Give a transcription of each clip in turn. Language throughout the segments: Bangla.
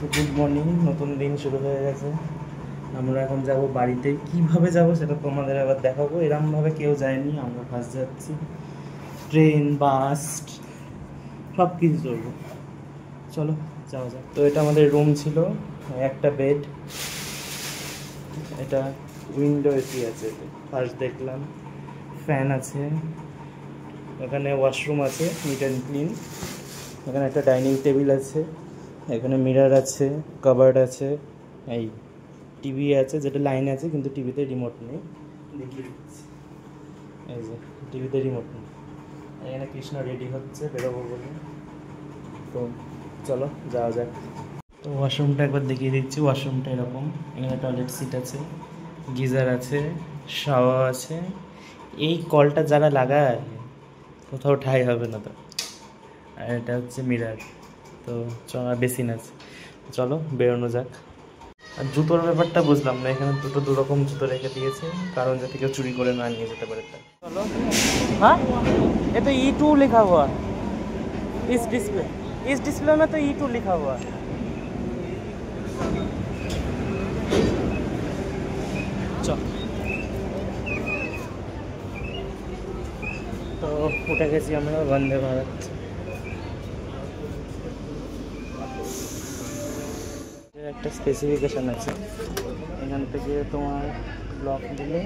গুড মর্নিং, নতুন দিন শুরু হয়ে গেছে। আমরা এখন যাব বাড়িতে। কিভাবে যাব সেটা তোমাদের আবার দেখাবো। এরকমভাবে কেউ যায়নি, আমরা ফার্স্ট যাচ্ছি। ট্রেন, বাস সব কিছু চলবো। চলো যাওয়া যাক। তো এটা আমাদের রুম ছিল, একটা বেড, এটা উইন্ডো এসি আছে, ফার্স্ট দেখলাম। ফ্যান আছে, এখানে ওয়াশরুম আছে, নিট অ্যান্ড ক্লিন। এখানে একটা ডাইনিং টেবিল আছে, এখানে মিরর আছে, কাবার্ড আছে, এই টিভি আছে যেটা লাইন আছে, কিন্তু টিভিতে রিমোট নেই। দেখিয়ে দিচ্ছি, এই যে টিভিতে রিমোট নেই। এখানে কৃষ্ণ রেডি হচ্ছে বেরোবো বলে। তো চলো যাওয়া যাক। তো ওয়াশরুমটা একবার দেখিয়ে দিচ্ছি। ওয়াশরুমটা এরকম, এখানে টয়লেট সিট আছে, গিজার আছে, শাওয়ার আছে। এই কলটা যারা লাগায় কোথাও ঠাই হবে না তো। আর এটা হচ্ছে মিরার, তো বেসিন আছে। চলো বেরোনো যাক। আর জুতোর ব্যাপারটা বুঝলাম না, এখানে দু রকম জুতো রেখে দিয়েছে, কারণ যাতে কেউ চুরি করে না নিয়ে যেতে পারে। চলো। হ্যাঁ, ये तो E2 लिखा हुआ है इस डिस्प्ले में, तो E2 लिखा हुआ है। चल তো উঠে গেছি আমরা বন্দে ভারত। একটা স্পেসিফিকেশান আছে, এখান থেকে তোমার ব্লক দিলে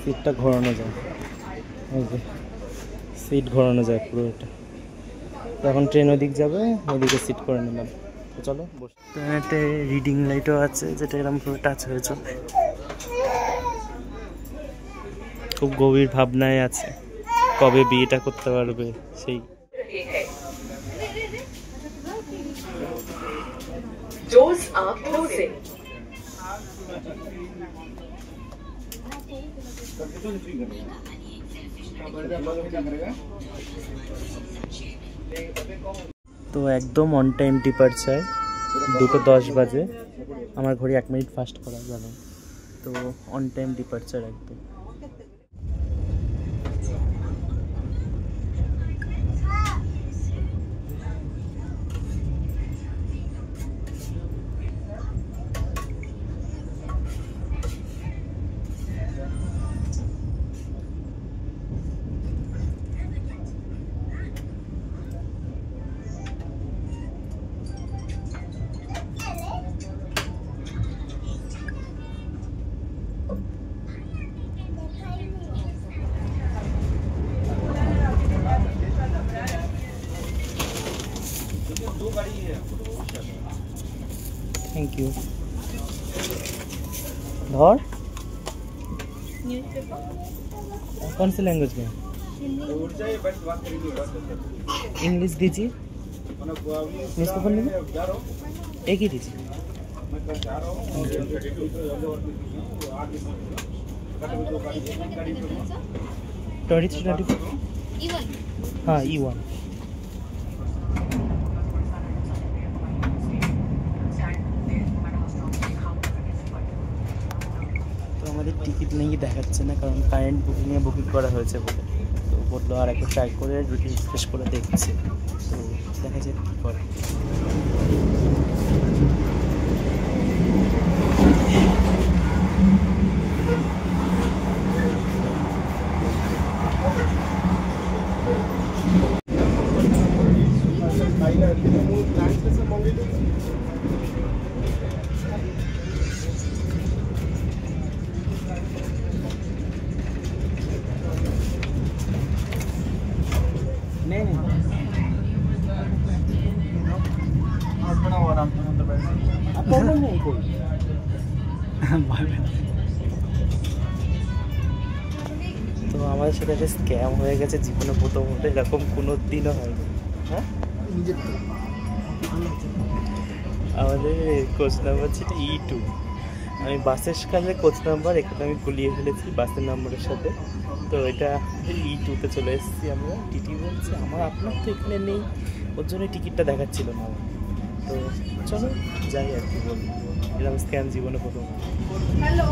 সিটটা ঘোরানো যায়। এই যে সিট ঘোরানো যায় পুরো এটা। তো এখন ট্রেন ওদিক যাবে, ওদিকে সিট করে নিলাম। তো চলো বসে। তো একটা রিডিং লাইটও আছে, যেটা এরকম পুরো টাচ হয়ে চলে। খুব গভীর ভাবনায় আছে, কবে বিয়েটা করতে পারবে সেই। Doors are closing. তো একদম অন টাইম ডিপার্চার, 2:10 বাজে। আমার ঘড়ি 1 মিনিট ফাস্ট করা জানো তো। অন টাইম ডিপার্চার একদম। Thank you. धर कौन सी लैंग्वेज में? इंग्लिश दीजिए, न्यूज़पेपर में एक ही दीजिए। हाँ E1। আমাদের টিকিট নেই দেখাচ্ছে না, কারণ কারেন্ট বুকিংয়ে বুকিং করা হয়েছে বলে। তো বললো আর একবার ট্রাই করে রিফ্রেশ করে দেখছে, তো দেখা যাক কী করে। তো আমাদের সাথে একটা স্ক্যাম হয়ে গেছে, জীবনে প্রথম হতে, এরকম কোনো দিনও হয়নি। হ্যাঁ, আমাদের কোচ নাম্বার ছিল E2। আমি বাসের কাছে কোচ নাম্বার এখানে আমি গুলিয়ে ফেলেছি বাসের নাম্বারের সাথে। তো এটা E2-তে চলে এসেছি আমরা। টিটি বলছে আপনার তো এখানে নেই, ওর জন্য টিকিটটা দেখাচ্ছিল না। তো চলো যাই আর কি বলি, এরকম স্ক্যাম জীবনে প্রথম। হ্যালো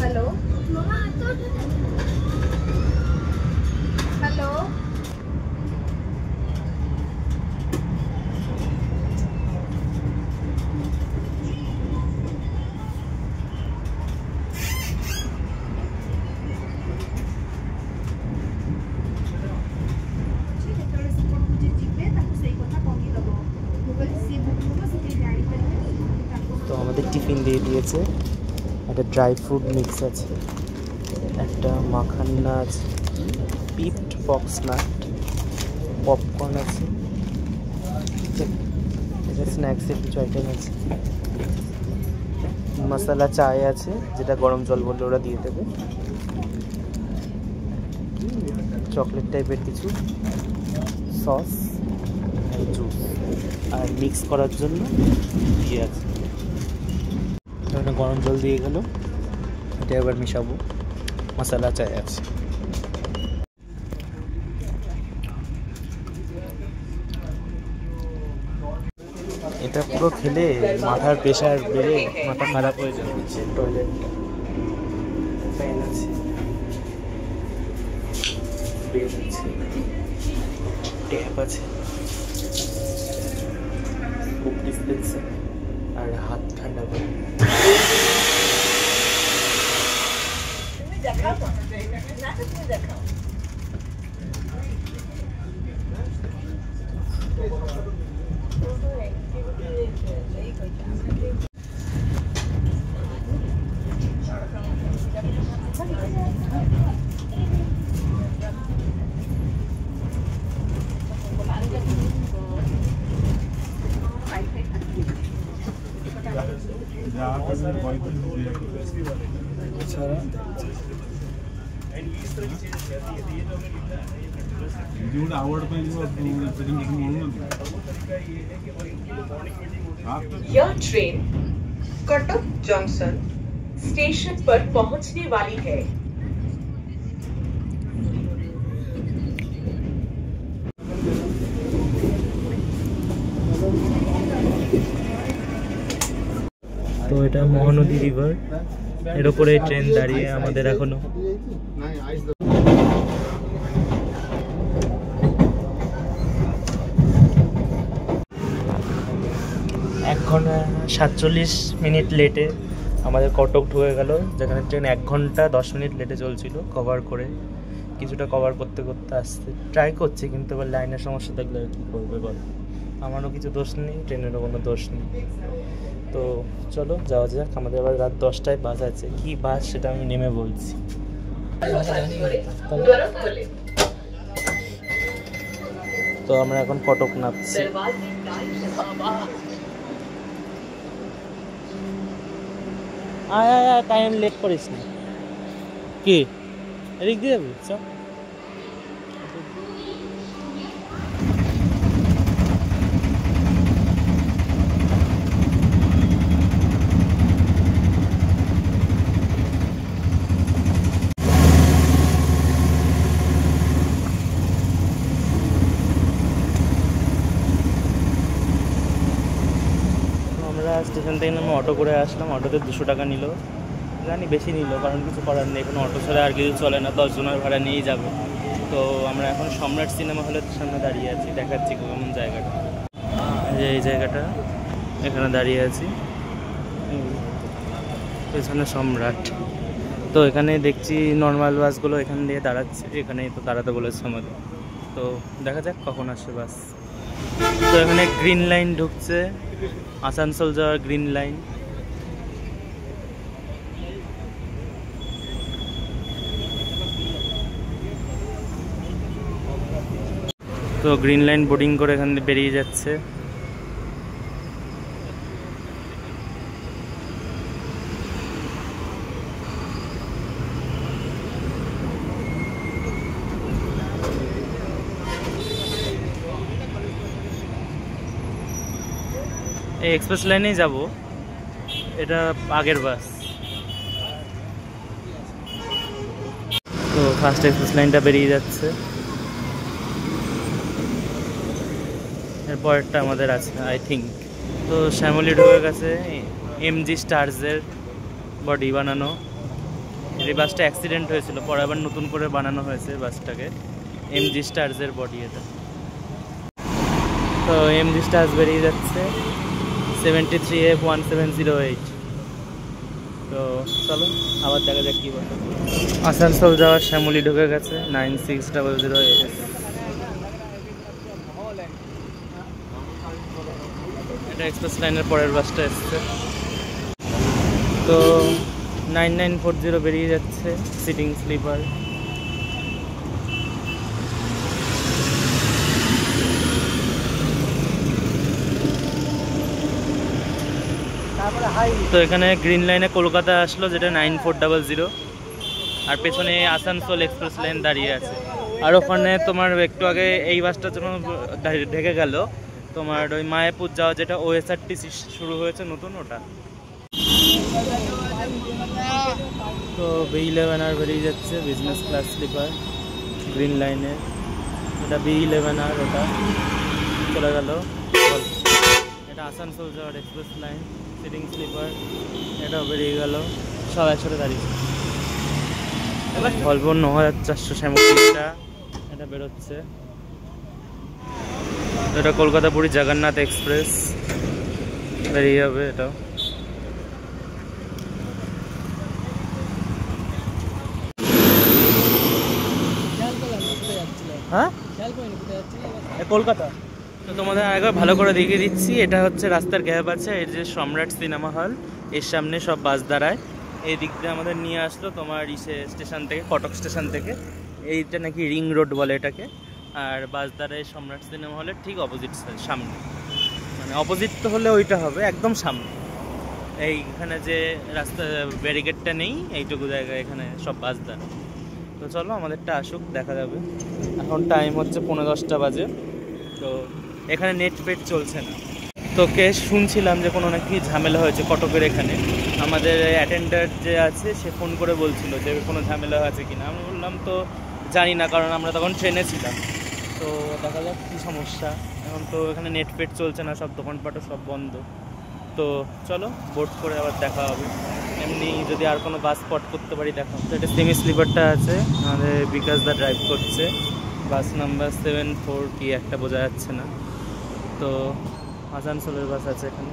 হ্যালো হ্যালো টিফিন দিয়ে দিয়েছে, একটা ড্রাই ফ্রুট মিক্স আছে, একটা মাখান্না আছে, পিপড ফক্স নাট, পপকর্ন আছে, এটা স্ন্যাক্সের কিছু আইটেম আছে, মশলা চায় আছে যেটা গরম জল বললে ওরা দিয়ে দেবে, চকলেট টাইপের কিছু সস আর জুস, আর মিক্স করার জন্য ইয়ে আছে, এখানে গরম জল দিয়ে গেল, এটা এবার মিশাবো, মশলা চায় আছে। এটা পুরো খেলে মাথার প্রেশার বেড়ে মাথা খারাপ হয়ে যাচ্ছে। টয়লেট ফ্যান আছে, বেড আছে, ট্যাপ আছে, বুক ডিসপেন্সার আর হাত ঠান্ডা করে। यह ट्रेन कटक जंक्शन स्टेशन पर पहुंचने वाली है। তো এটা মহানদী রিভার, এর উপরে ট্রেন দাঁড়িয়ে আমাদের এখনো 1 ঘন্টা 47 মিনিট লেটে আমাদের কটক ঢুকে গেল, যেখানে ট্রেন 1 ঘন্টা 10 মিনিট লেটে চলছিল। কভার করে কিছুটা কভার করতে করতে আসতে ট্রাই করছি, কিন্তু এবার লাইনের সমস্যা থাকলে কী করবে বল, আমারও কিছু দোষ নেই, ট্রেনেরও কোনো দোষ নেই। তো চলো যাওয়া যাক, আমাদের আবার রাত 10টায় বাস আছে, কি বাস সেটা আমি নেমে বলছি। তো আমরা এখন কটক নামছি। আয় আয় আয়, টাইম লেট করিস না। কি এদিক দিয়ে যাবি? চ স্টেশন থেকে আমি অটো করে আসলাম, অটোতে 200 টাকা নিল, জানি বেশি নিল, কারণ কিছু করার নেই, কোনো অটো ছাড়া আর কিছু চলে না, 10 জনের ভাড়া নিয়েই যাবে। তো আমরা এখন সম্রাট সিনেমা হলের সামনে দাঁড়িয়ে আছি, দেখাচ্ছি কেমন জায়গাটা, যে এই জায়গাটা, এখানে দাঁড়িয়ে আছি, পেছনে সম্রাট। তো এখানে দেখছি নর্মাল বাসগুলো এখান দিয়ে দাঁড়াচ্ছে, এখানেই তো দাঁড়াতে বলেছে আমাদের, তো দেখা যাক কখন আসে বাস। তো এখানে গ্রিন লাইন ঢুকছে, আসানসোল যাওয়ার গ্রিন লাইন। তো গ্রিন লাইন বোর্ডিং করে এখান থেকে বেরিয়ে যাচ্ছে। এই এক্সপ্রেস লাইনেই যাব, এটা আগের বাস। তো ফার্স্ট এক্সপ্রেস লাইনটা বেরিয়ে যাচ্ছে, এরপরটা আমাদের আছে আই থিঙ্ক। তো শ্যামলী ঢুকে গেছে, এমজি স্টার্সের বডি বানানো। এই বাসটা অ্যাক্সিডেন্ট হয়েছিল, পরে আবার নতুন করে বানানো হয়েছে বাসটাকে, এমজি স্টার্সের বডি এটা। তো এমজি স্টার্স বেরিয়ে যাচ্ছে, 73F1708। তো চলো আবার দেখা যাক কী বলে। আসানসোল যাওয়ার শ্যামলী ঢুকে গেছে, 9600AS। এটা এক্সপ্রেস লাইনের পরের বাসটা এসছে। তো 9940 বেরিয়ে যাচ্ছে সিটিং স্লিপার। তো এখানে গ্রিন লাইনে কলকাতা আসলো, যেটা 9400, আর পেছনে আসানসোল এক্সপ্রেস লাইন দাঁড়িয়ে আছে। আর ওখানে তোমার একটু আগে এই বাসটার জন্য ঢেকে গেল তোমার ওই মায়াপুর যাওয়া, যেটা OSRTC শুরু হয়েছে নতুন, ওটা। তো B11 আর বেরিয়ে যাচ্ছে বিজনেস ক্লাস স্লিপার গ্রিন লাইনে, এটা B11 আর ওটা চলে গেল। এটা আসানসোল যাওয়ার এক্সপ্রেস লাইন সিটিং স্লিপার, এটাও বেরিয়ে গেল। সব একসাথে দাঁড়িয়েছে। ভলভো 9437, এটা বেরোচ্ছে। এটা কলকাতা পুরী জগন্নাথ এক্সপ্রেস বেরিয়ে যাবে এটাও। হ্যাঁ, কলকাতা। তো তোমাদের আরেকবার ভালো করে দেখিয়ে দিচ্ছি, এটা হচ্ছে রাস্তার গ্যাপ আছে, এই যে সম্রাট সিনেমা হল, এর সামনে সব বাস দাঁড়ায়। এই দিক দিয়ে আমাদের নিয়ে আসলো তোমার স্টেশন থেকে, কটক স্টেশন থেকে। এইটা নাকি রিং রোড বলে এটাকে। আর বাস দাঁড়ায় সম্রাট সিনেমা হলের ঠিক অপোজিট সামনে, মানে অপোজিট তো হলে ওইটা হবে একদম সামনে। এইখানে যে রাস্তা ব্যারিকেডটা নেই, এইটুকু জায়গায় এখানে সব বাস দাঁড়ায়। তো চলো আমাদেরটা আসুক, দেখা যাবে। এখন টাইম হচ্ছে 10:15 বাজে। তো এখানে নেট পেট চলছে না। তোকে শুনছিলাম যে কোনো নাকি ঝামেলা হয়েছে কটকের এখানে। আমাদের অ্যাটেন্ডার যে আছে সে ফোন করে বলছিল যে কোনো ঝামেলা আছে কিনা। আমি বললাম তো জানি না, কারণ আমরা তখন ট্রেনে ছিলাম। তো দেখা যাক কী সমস্যা। এখন তো এখানে নেট পেট চলছে না, সব দোকানপাটও সব বন্ধ। তো চলো বোর্ড করে আবার দেখা হবে। এমনি যদি আর কোনো বাস স্পট করতে পারি দেখা। তো এটা সেমি স্লিপারটা আছে, আমাদের বিকাশ দা ড্রাইভ করছে। বাস নাম্বার 74 কি একটা বোঝা যাচ্ছে না। তো আসানসোলের বাস আছে এখানে।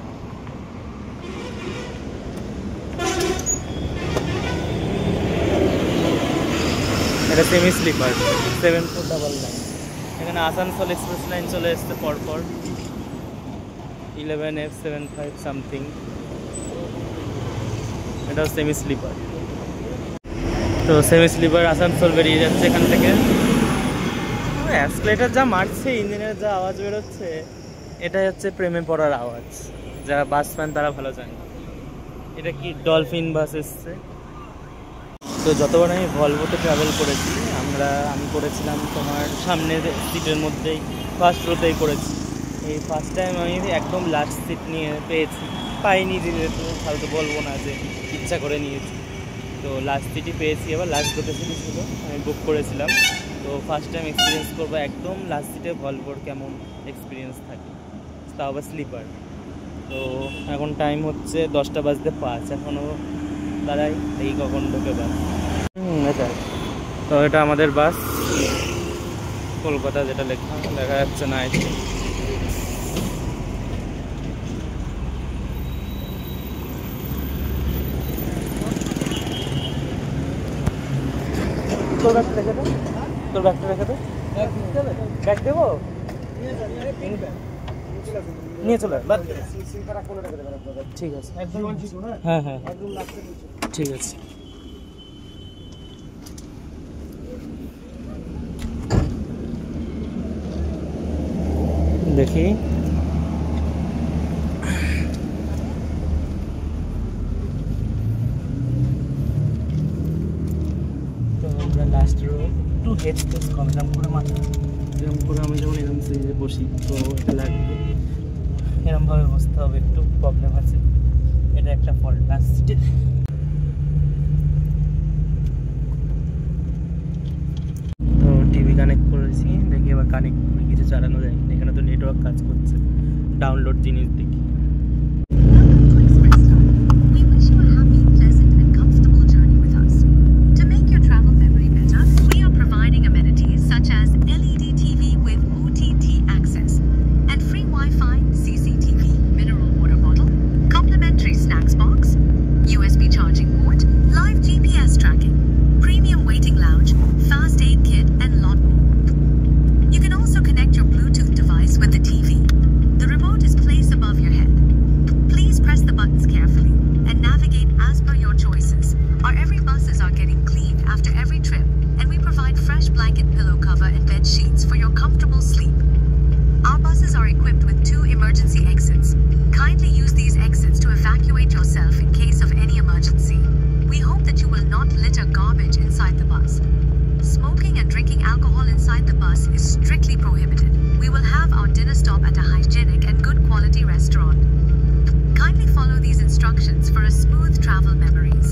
এটা সেমি স্লিপার 7499। এখানে আসানসোল এক্সপ্রেস লাইন চলে এসছে পরপর, 11F75 সামথিং। এটাও সেমি স্লিপার। তো সেমি স্লিপার আসানসোল বেরিয়ে যাচ্ছে এখান থেকে। অ্যাক্সিলারেটর যা মারছে, ইঞ্জিনের যা আওয়াজ বেরোচ্ছে, এটাই হচ্ছে প্রেমে পড়ার আওয়াজ। যারা বাস ম্যান তারা ভালো জানে। এটা কি ডলফিন বাস এসছে। তো যতবার আমি ভলভোতে ট্রাভেল করেছি, আমি করেছিলাম তোমার সামনের সিটের মধ্যেই, ফার্স্ট রোতেই করেছি। এই ফার্স্ট টাইম আমি একদম লাস্ট সিট নিয়ে পেয়েছি। পাইনি যেহেতু ফালতু বলবো না যে ইচ্ছা করে নিয়েছি। তো লাস্ট সিটই পেয়েছি। এবার লাস্ট রোতে সিটি ছিল, আমি বুক করেছিলাম। তো ফার্স্ট টাইম এক্সপিরিয়েন্স করবো একদম লাস্ট সিটে ভলভোর কেমন এক্সপিরিয়েন্স থাকে, তাও আবার স্লিপার। তো এখন টাইম হচ্ছে 10:05। এখনও দাঁড়াই, এই কখন ঢোকে বাস। এটা তো এটা আমাদের বাস কলকাতা, যেটা দেখা যাচ্ছে না। তোর ব্যাগটা রেখে দে, তোর ব্যাগটা রেখে দে। ব্যাগ দেবো, নিয়ে চলে ঠিক আছে। হ্যাঁ হ্যাঁ ঠিক আছে। দেখি তো আমরা লাস্ট রো একটু হেড স্পেস কম, এরকম করে মাথা, এরকম করে আমি যেমন এরকম সিরিজে বসি, তো এটা লাগবে এরকমভাবে বসতে হবে, একটু প্রবলেম আছে। এটা একটা ফল্ট লাস্ট সিটে। তো টিভি কানেক্ট করেছি, দেখি এবার কানেক্ট করে কিছু চালানো যায়। এখানে তো নেটওয়ার্ক কাজ করছে, ডাউনলোড জিনিস দেখি। With the TV. The remote is placed above your head. your comfortable sleep. Our buses are equipped with 2 emergency exits. Kindly use these exits to evacuate yourself in case of any emergency. We hope that you will not litter garbage inside the bus. Smoking and drinking alcohol inside the bus is strictly prohibited. We will have our dinner stop at a hygienic and good quality restaurant. Kindly follow these instructions for a smooth travel memories.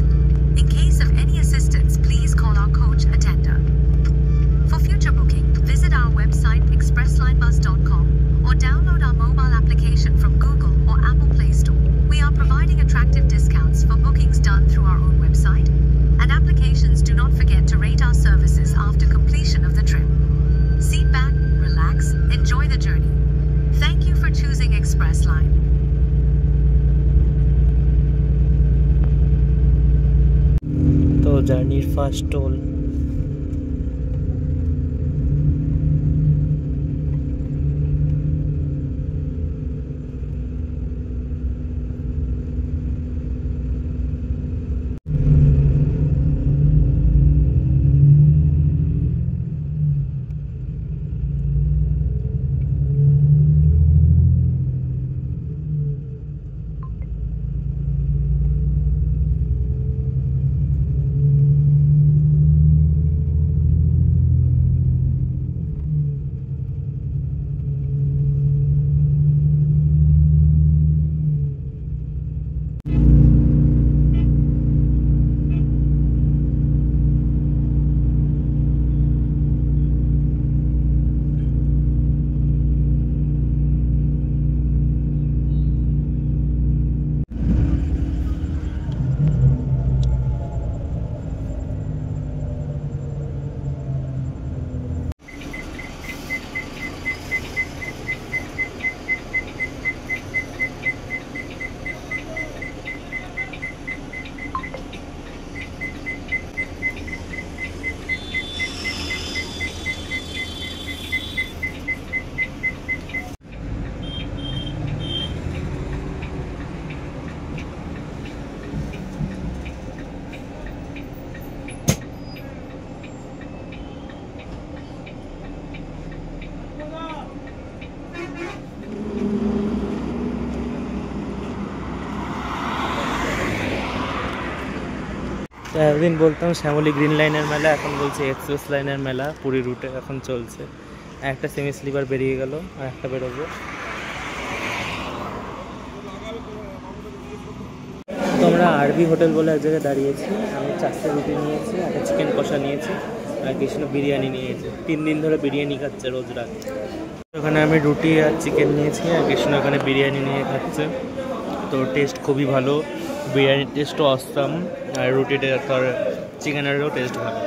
In case of any assistance, please call our coach attender. For future booking, visit our website expresslinebus.com or download our mobile application from Google or Apple Play Store. We are providing attractive discounts for bookings done through our own website and applications. Do not forget to rate our services after completion of the trip. Sit back, relax, enjoy the journey. Thank you for choosing Express Line. তো জার্নির ফার্স্ট টোল এতদিন বলতাম শ্যামলী গ্রিন লাইনের মেলা, এখন বলছে এক্সপ্রেস লাইনের মেলা। পুরী রুটে এখন চলছে। একটা সেমি স্লিপার বেরিয়ে গেল, আর একটা বেরোবে। তো আমরা আরবি হোটেল বলে এক জায়গায় দাঁড়িয়েছি। আমি 4টে রুটি নিয়েছি, একটা চিকেন কষা নিয়েছি, আর কৃষ্ণ বিরিয়ানি নিয়েছি। 3 দিন ধরে বিরিয়ানি খাচ্ছে রোজ রাত। ওখানে আমি রুটি আর চিকেন নিয়েছি, আর কৃষ্ণ ওখানে বিরিয়ানি নিয়ে খাচ্ছে। তো টেস্ট খুবই ভালো, বিরিয়ানির টেস্টও অসাম, আর রুটিটা তোর চিকেনেরও টেস্ট ভালো।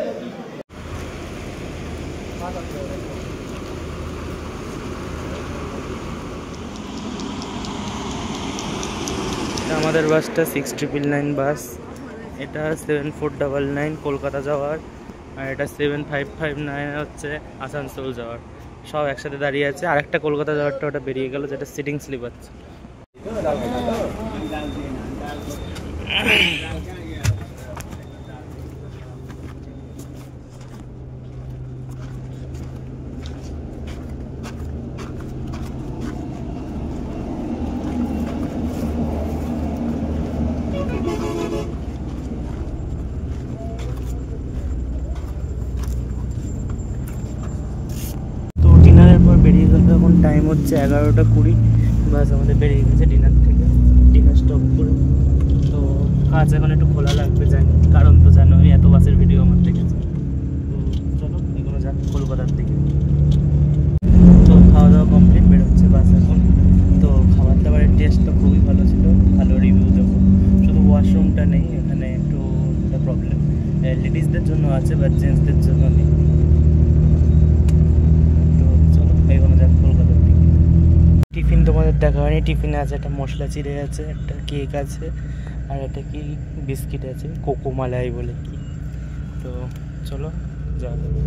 আমাদের বাসটা 6999 বাস, এটা 7499 কলকাতা যাওয়ার, আর এটা 7559 হচ্ছে আসানসোল যাওয়ার। সব একসাথে দাঁড়িয়ে আছে। আর একটা কলকাতা যাওয়ারটা ওটা বেরিয়ে গেল, যেটা সিটিং স্লিপার। বেরিয়ে গেল। এখন টাইম হচ্ছে 11:20। বাস আমাদের বেরিয়ে গেছে ডিনার থেকে, ডিনার স্টপ করে। তো কাজ এখন একটু খোলা লাগবে জানি, কারণ তো জানো আমি এত বাসের ভিডিও আমার দেখেছি। তো চলো এগুলো যাক কলকাতার দিকে। তো খাওয়া দাওয়া কমপ্লিট, বেরোচ্ছে বাস এখন। তো খাবার দাবারের টেস্ট তো খুবই ভালো ছিল, ভালো রিভিউ দেবো। শুধু ওয়াশরুমটা নেই এখানে, একটু প্রবলেম। লেডিসদের জন্য আছে, বা জেন্টসদের জন্য নেই। টিফিন তোমাদের দেখা হয়নি। টিফিনে আছে একটা মশলা চিড়ে আছে, একটা কেক আছে, আর একটা কি বিস্কিট আছে, কোকো মালাই বলে কি। তো চলো যাওয়া যাবে।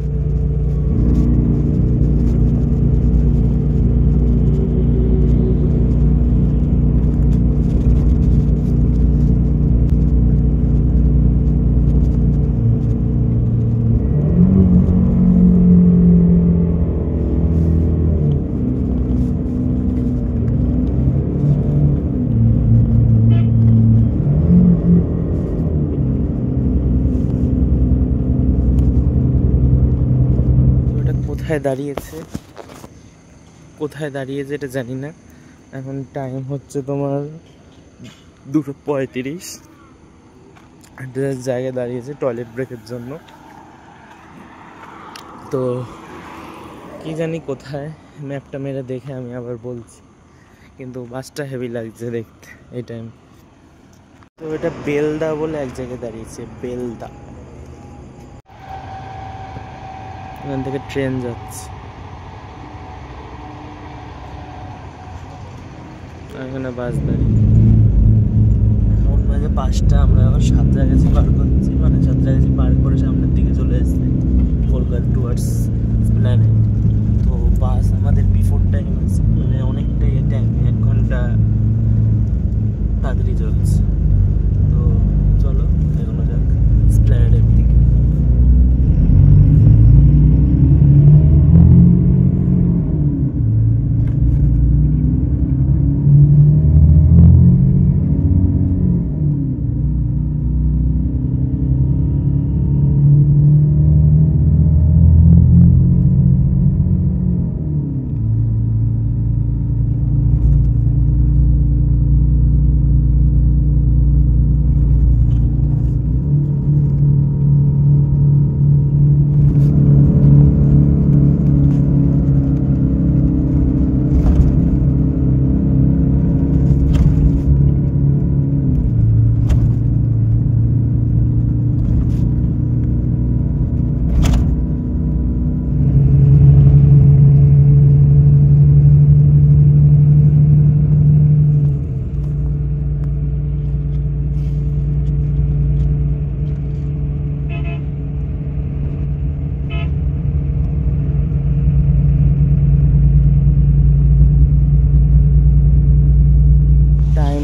কোথায় দাঁড়িয়েছে এটা জানি না। এখন টাইম হচ্ছে তোমার 2:35। একটা জায়গায় দাঁড়িয়েছে টয়লেট ব্রেকের জন্য। তো কি জানি কোথায়, ম্যাপটা মেরে দেখে আমি আবার বলছি, কিন্তু বাসটা হেভি লাগছে দেখতে এই টাইম। তো এটা বেলদা বলে এক জায়গায় দাঁড়িয়েছে, বেলদা। এখান থেকে ট্রেন যাচ্ছে, এখানে বাস দাঁড়িয়ে। এখন বাজে 5টা, আমরা আবার সাঁতরাগাছি পার করছি, মানে সাঁতরাগাছি পার করে সামনের দিকে চলে এসেছি কলকাতা টুয়ার্ডস প্ল্যানেট। তো বাস আমাদের বিফোর টাইম আছে, মানে অনেকটাই টাইম, 1 ঘন্টা তাড়াতাড়ি চলছে। তো চলো এগোনো যাক প্ল্যানেটের দিকে।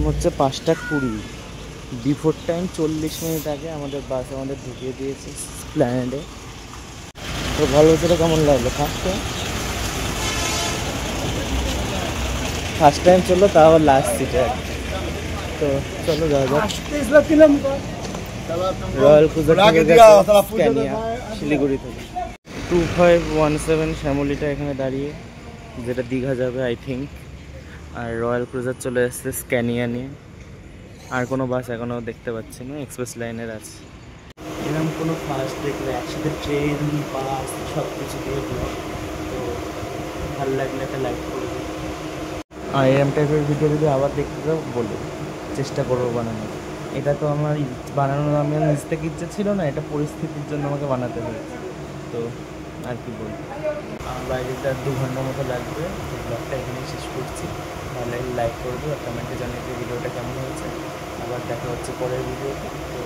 হচ্ছে 5:20। বিফোর টাইম 40 মিনিট আগে আমাদের বাস আমাদের ঢুকিয়ে দিয়েছে প্ল্যানেটে। তো ভালো হচ্ছে, কেমন লাগলো ফার্স্ট টাইম চললো, তাও লাস্ট সিটে। তো চলো যাওয়া যাক। রয়্যাল ক্রুজার স্ক্যানিয়া শিলিগুড়ি থেকে 2517 শ্যামলিটা এখানে দাঁড়িয়ে, যেটা দীঘা যাবে I think. R royal cruiser চলে এসছে স্ক্যানিয়া নিয়ে। আর কোনো বাস এখনও দেখতে পাচ্ছি না, এক্সপ্রেস লাইনের আছে। এরকম কোনো ফার্স্ট দেখলে একসাথে ট্রেন বাস সব কিছু দিয়ে ব্লগ। তো ভালো লাগলে একটা লাইক করে দিই। আর এরকম টাইপের ভিডিও যদি আবার দেখতে চাও বলো, চেষ্টা করবো বানানোর। এটা তো আমার বানানোর আমি নিজ থেকে ইচ্ছে ছিল না, এটা পরিস্থিতির জন্য আমাকে বানাতে হয়েছে। তো আর কি বলবো, আমার বাইরেটা 2 ঘন্টার মতো লাগবে। ব্লগটা এখানেই শেষ করছি। ভালো লাগলে লাইক করবো আর কমেন্টে জানিয়ে ভিডিওটা কেমন হয়েছে। আবার দেখা হচ্ছে পরের ভিডিওতে। তো